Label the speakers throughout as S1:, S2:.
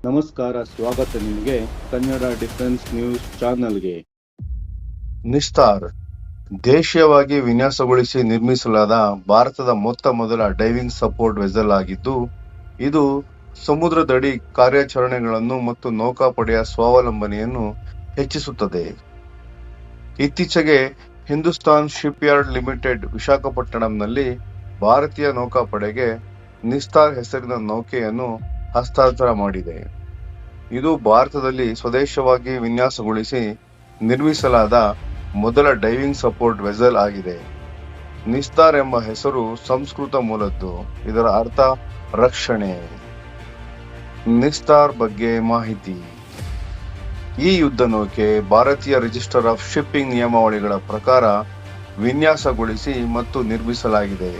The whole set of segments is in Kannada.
S1: ನಮಸ್ಕಾರ, ಸ್ವಾಗತ ನಿಮಗೆ ಕನ್ನಡ ಡಿಫೆನ್ಸ್ ನ್ಯೂಸ್ ಚಾನೆಲ್ಗೆ.
S2: ನಿಸ್ತಾರ್ ದೇಶೀಯವಾಗಿ ವಿನ್ಯಾಸಗೊಳಿಸಿ ನಿರ್ಮಿಸಲಾದ ಭಾರತದ ಮೊತ್ತ ಮೊದಲ ಡೈವಿಂಗ್ ಸಪೋರ್ಟ್ ವೆಸಲ್ ಆಗಿದ್ದು, ಇದು ಸಮುದ್ರದಡಿ ಕಾರ್ಯಾಚರಣೆಗಳನ್ನು ಮತ್ತು ನೌಕಾಪಡೆಯ ಸ್ವಾವಲಂಬನೆಯನ್ನು ಹೆಚ್ಚಿಸುತ್ತದೆ. ಇತ್ತೀಚೆಗೆ ಹಿಂದೂಸ್ತಾನ್ ಶಿಪ್ಯಾರ್ಡ್ ಲಿಮಿಟೆಡ್ ವಿಶಾಖಪಟ್ಟಣಂನಲ್ಲಿ ಭಾರತೀಯ ನೌಕಾಪಡೆಗೆ ನಿಸ್ತಾರ್ ಹೆಸರಿನ ನೌಕೆಯನ್ನು ಹಸ್ತಾಂತರ ಮಾಡಿದೆ. ಇದು ಭಾರತದಲ್ಲಿ ಸ್ವದೇಶವಾಗಿ ವಿನ್ಯಾಸಗೊಳಿಸಿ ನಿರ್ಮಿಸಲಾದ ಮೊದಲ ಡೈವಿಂಗ್ ಸಪೋರ್ಟ್ ವೆಸಲ್ ಆಗಿದೆ. ನಿಸ್ತಾರ್ ಎಂಬ ಹೆಸರು ಸಂಸ್ಕೃತ ಮೂಲದ್ದು. ಇದರ ಅರ್ಥ ರಕ್ಷಣೆ. ನಿಸ್ತಾರ್ ಬಗ್ಗೆ ಮಾಹಿತಿ. ಈ ಯುದ್ಧ ನೌಕೆ ಭಾರತೀಯ ರಿಜಿಸ್ಟರ್ ಆಫ್ ಶಿಪ್ಪಿಂಗ್ ನಿಯಮಾವಳಿಗಳ ಪ್ರಕಾರ ವಿನ್ಯಾಸಗೊಳಿಸಿ ಮತ್ತು ನಿರ್ಮಿಸಲಾಗಿದೆ.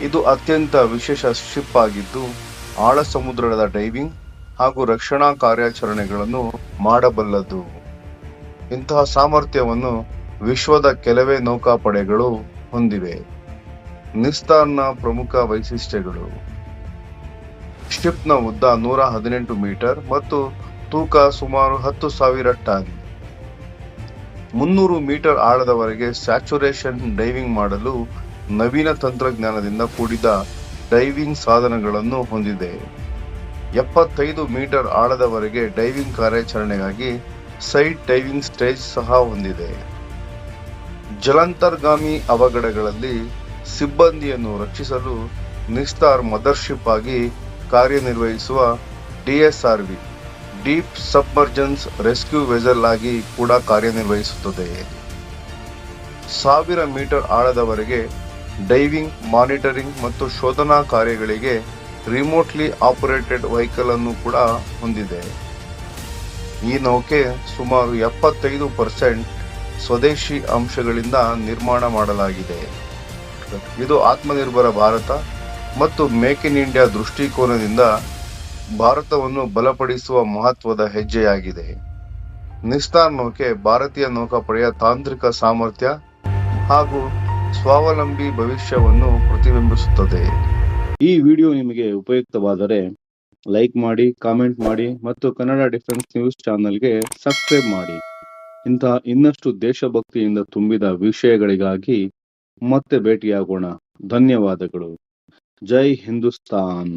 S2: ಇದು ಅತ್ಯಂತ ವಿಶೇಷ ಶಿಪ್ ಆಗಿದ್ದು, ಆಳ ಸಮುದ್ರದ ಡೈವಿಂಗ್ ಹಾಗೂ ರಕ್ಷಣಾ ಕಾರ್ಯಾಚರಣೆಗಳನ್ನು ಮಾಡಬಲ್ಲದು. ಇಂತಹ ಸಾಮರ್ಥ್ಯವನ್ನು ವಿಶ್ವದ ಕೆಲವೇ ನೌಕಾಪಡೆಗಳು ಹೊಂದಿವೆ. ನಿಸ್ತಾರ್ನ ಪ್ರಮುಖ ವೈಶಿಷ್ಟ್ಯಗಳು: ಶಿಪ್ನ ಉದ್ದ 118 ಮೀಟರ್ ಮತ್ತು ತೂಕ ಸುಮಾರು 10,000 ಟನ್. 300 ಮೀಟರ್ ಆಳದವರೆಗೆ ಸ್ಯಾಚುರೇಷನ್ ಡೈವಿಂಗ್ ಮಾಡಲು ನವೀನ ತಂತ್ರಜ್ಞಾನದಿಂದ ಕೂಡಿದ ಡೈವಿಂಗ್ ಸಾಧನಗಳನ್ನು ಹೊಂದಿದೆ. 75 ಮೀಟರ್ ಆಳದವರೆಗೆ ಡೈವಿಂಗ್ ಕಾರ್ಯಾಚರಣೆಗಾಗಿ ಸೈಡ್ ಡೈವಿಂಗ್ ಸ್ಟೇಜ್ ಸಹ ಹೊಂದಿದೆ. ಜಲಾಂತರ್ಗಾಮಿ ಅವಘಡಗಳಲ್ಲಿ ಸಿಬ್ಬಂದಿಯನ್ನು ರಕ್ಷಿಸಲು ನಿಸ್ತಾರ್ ಮದರ್ಶಿಪ್ ಆಗಿ ಕಾರ್ಯನಿರ್ವಹಿಸುವ DSRV ಡೀಪ್ ಸಬ್ಮರ್ಜೆನ್ಸ್ ರೆಸ್ಕ್ಯೂ ವೆಸಲ್ ಆಗಿ ಕೂಡ ಕಾರ್ಯನಿರ್ವಹಿಸುತ್ತದೆ. 1000 ಮೀಟರ್ ಆಳದವರೆಗೆ ಡೈವಿಂಗ್, ಮಾನಿಟರಿಂಗ್ ಮತ್ತು ಶೋಧನಾ ಕಾರ್ಯಗಳಿಗೆ ರಿಮೋಟ್ಲಿ ಆಪರೇಟೆಡ್ ವೆಹಿಕಲ್ ಅನ್ನು ಕೂಡ ಹೊಂದಿದೆ. ಈ ನೌಕೆ ಸುಮಾರು 75% ಸ್ವದೇಶಿ ಅಂಶಗಳಿಂದ ನಿರ್ಮಾಣ ಮಾಡಲಾಗಿದೆ. ಇದು ಆತ್ಮನಿರ್ಭರ ಭಾರತ ಮತ್ತು ಮೇಕ್ ಇನ್ ಇಂಡಿಯಾ ದೃಷ್ಟಿಕೋನದಿಂದ ಭಾರತವನ್ನು ಬಲಪಡಿಸುವ ಮಹತ್ವದ ಹೆಜ್ಜೆಯಾಗಿದೆ. ನಿಸ್ತಾರ್ ನೌಕೆ ಭಾರತೀಯ ನೌಕಾಪಡೆಯ ತಾಂತ್ರಿಕ ಸಾಮರ್ಥ್ಯ ಹಾಗೂ ಸ್ವಾವಲಂಬಿ ಭವಿಷ್ಯವನ್ನು ಪ್ರತಿಬಿಂಬಿಸುತ್ತದೆ.
S1: ಈ ವಿಡಿಯೋ ನಿಮಗೆ ಉಪಯುಕ್ತವಾದರೆ ಲೈಕ್ ಮಾಡಿ, ಕಾಮೆಂಟ್ ಮಾಡಿ ಮತ್ತು ಕನ್ನಡ ಡಿಫೆನ್ಸ್ ನ್ಯೂಸ್ ಚಾನೆಲ್ಗೆ ಸಬ್ಸ್ಕ್ರೈಬ್ ಮಾಡಿ. ಇಂತಹ ಇನ್ನಷ್ಟು ದೇಶಭಕ್ತಿಯಿಂದ ತುಂಬಿದ ವಿಷಯಗಳಿಗಾಗಿ ಮತ್ತೆ ಭೇಟಿಯಾಗೋಣ. ಧನ್ಯವಾದಗಳು. ಜೈ ಹಿಂದೂಸ್ತಾನ್.